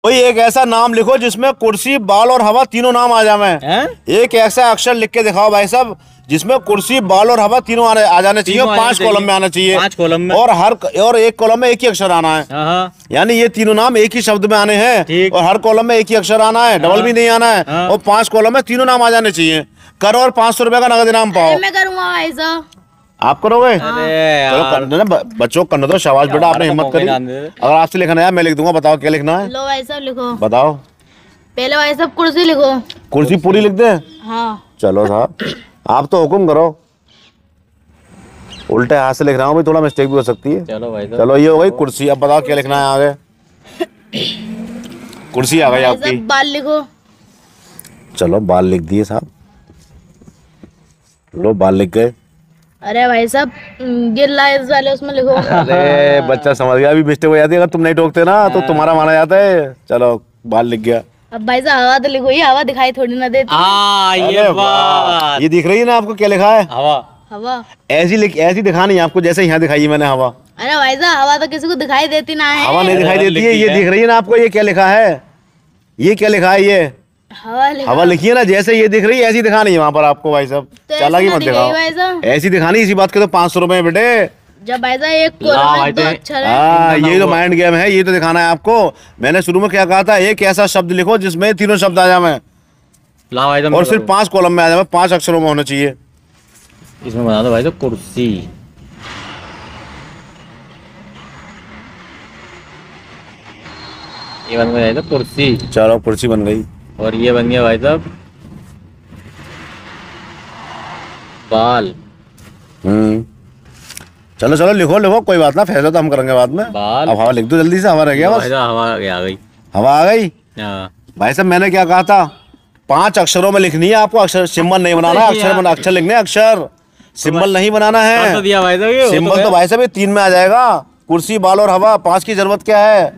कोई एक ऐसा नाम लिखो जिसमें कुर्सी, बाल और हवा तीनों नाम आ जावे। एक ऐसा अक्षर लिख के दिखाओ भाई साहब जिसमें कुर्सी, बाल और हवा तीनों आ जाने चाहिए, 5 कॉलम में आना चाहिए, 5 कॉलम में, और एक कॉलम में एक ही अक्षर आना है। यानी ये तीनों नाम एक ही शब्द में आने हैं और हर कॉलम में एक ही अक्षर आना है, डबल भी नहीं आना है, और 5 कॉलम में तीनों नाम आ जाने चाहिए। करो और 500 रुपए का नगद इनाम पाओ। मैं करूंगा भाई साहब। आप करोगे? चलो करने ना बच्चों को करने दो। शाबाश बेटा, आपने हिम्मत करी। अगर आपसे लिखना है मैं लिख दूंगा। बताओ क्या लिखना है? लो भाई साहब लिखो। बताओ। पहले भाई साहब कुर्सी लिखो। कुर्सी पूरी लिख दे? हाँ। चलो साहब आप तो हुक्म करो। उल्टे हाथ से लिख रहा हूँ भाई, थोड़ा मिस्टेक भी हो सकती है। चलो भाई साहब, चलो ये हो गई कुर्सी। अब बताओ क्या लिखना है आगे? कुर्सी आ गई आपकी। बाल लिखो। चलो बाल लिख दिए साहब। लो बाल लिख गए। अरे भाई साहब गिर लाइस वाले उसमें लिखो। अरे बच्चा समझ गया, अभी मिस्टेक हो जाती है अगर तुम नहीं टोकते ना तो तुम्हारा माना जाता है। चलो बाल लिख गया। अब भाई साहब हवा तो लिखो, ये हवा दिखाई थोड़ी ना देती। ये बात, ये दिख रही है ना आपको? क्या लिखा है? हवा। हवा ऐसी दिखानी है आपको जैसे यहाँ दिखाई मैंने हवा। अरे भाई साहब हवा तो किसी को दिखाई देती ना है। हवा नहीं दिखाई देती है, ये दिख रही है ना आपको? ये क्या लिखा है? ये क्या लिखा है? ये हवा लिखी है ना, जैसे ये दिख रही है ऐसी दिखानी है वहाँ पर आपको भाई साहब। चालाकी मत दिखाओ, ऐसी दिखानी। इसी बात के तो 500 रुपए बेटे। जब भाई साहब एक दो अक्षर है। ये तो माइंड गेम है, ये तो दिखाना है आपको। मैंने शुरू में क्या कहा था? एक ऐसा शब्द लिखो जिसमें तीनों शब्द आ जाए और सिर्फ 5 कॉलम में आ जाए, 5 अक्षरों में होना चाहिए। इसमें बना दो भाई साहब कुर्सी। ये बन गया कुर्सी। चलो कुर्सी बन गई। और ये बन गया भाई साहब बाल। चलो चलो लिखो लिखो, कोई बात ना, फैसला तो हम करेंगे बाद में। बाल। अब हवा लिख दो जल्दी से। हवा रह गया बस। हवा आ गई। हवा आ गई भाई साहब। मैंने क्या कहा था? 5 अक्षरों में लिखनी है आपको। अक्षर सिंबल नहीं बनाना है, अक्षर लिखने, अक्षर सिंबल नहीं बनाना है। सिंबल तो भाई साहब ये 3 में आ जाएगा। कुर्सी, बाल और हवा, 5 की जरूरत क्या है?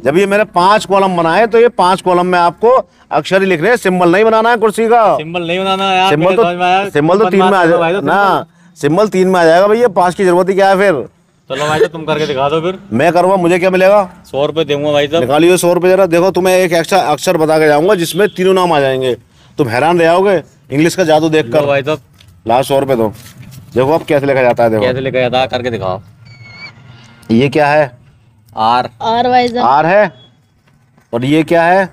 जब ये मैंने 5 कॉलम बनाए तो ये 5 कॉलम में आपको अक्षर ही लिखने हैं, सिंबल नहीं बनाना है कुर्सी का। सिंबल नहीं बनाना है यार। सिंबल तो 3 में आ जाएगा ना। सिंबल 3 में आ जाएगा भैया, 5 की जरूरत ही क्या है फिर? चलो भाई तुम करके दिखा दो फिर। मैं करूँगा, मुझे क्या मिलेगा? 100 रुपए दूंगा भाई साहब। निकालिए 100 रुपए जरा। देखो तुम्हें एक एक्स्ट्रा अक्षर बता के जाऊंगा जिसमें तीनों नाम आ जाएंगे। तुम हैरान रह जाओगे इंग्लिश का जादू देख कर। भाई साहब लास्ट 100 रुपए दो। देखो अब कैसे लिखा जाता है। देखो कैसे लिखा जाता है, करके दिखाओ। ये क्या है? आर भाई साहब। आर है। और ये क्या है?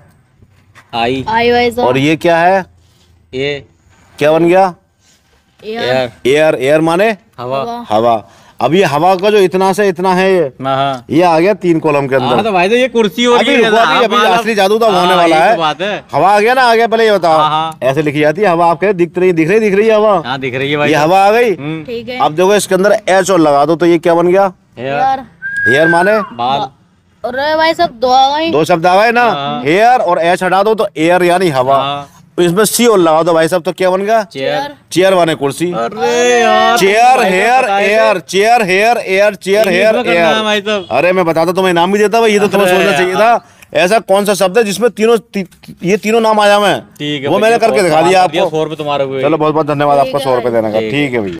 आई भाई साहब। और ये क्या है? ये क्या बन गया? एयर। एयर। एयर माने हवा। हवा। अब ये हवा का जो इतना से इतना है ये आ गया 3 कॉलम के अंदर। तो भाई तो ये कुर्सी हो रही है। अभी असली जादू तो होने वाला है। हवा आ गया ना, आ गया। पहले ये बताओ ऐसे लिखी जाती है हवा? आपके दिख रही है हवा? दिख रही है भाई। ये हवा आ गई। ठीक है। अब देखो इसके अंदर एच और लगा दो तो ये क्या बन गया? हेयर। हेयर माने बाल। अरे भाई सब 2 आ गए। 2 शब्द आ गए ना। हेयर और एच हटा दो तो एयर यानी हवा। इसमें सी और लगा दो भाई साहब तो क्या बन गया? चेयर। चेयर माने कुर्सी। अरे यार, chair hair air, chair hair air, chair hair air. अरे मैं बताता तुम्हें इनाम भी देता भाई। ये तो तुम्हें सोचना चाहिए था। ऐसा कौन सा शब्द है जिसमें ये तीनों नाम आ जाए? वो मैंने करके दिखा दिया आपको। 100 रुपए तुम्हारे। चलो बहुत बहुत धन्यवाद आपका 100 रुपए देने का। ठीक है भैया।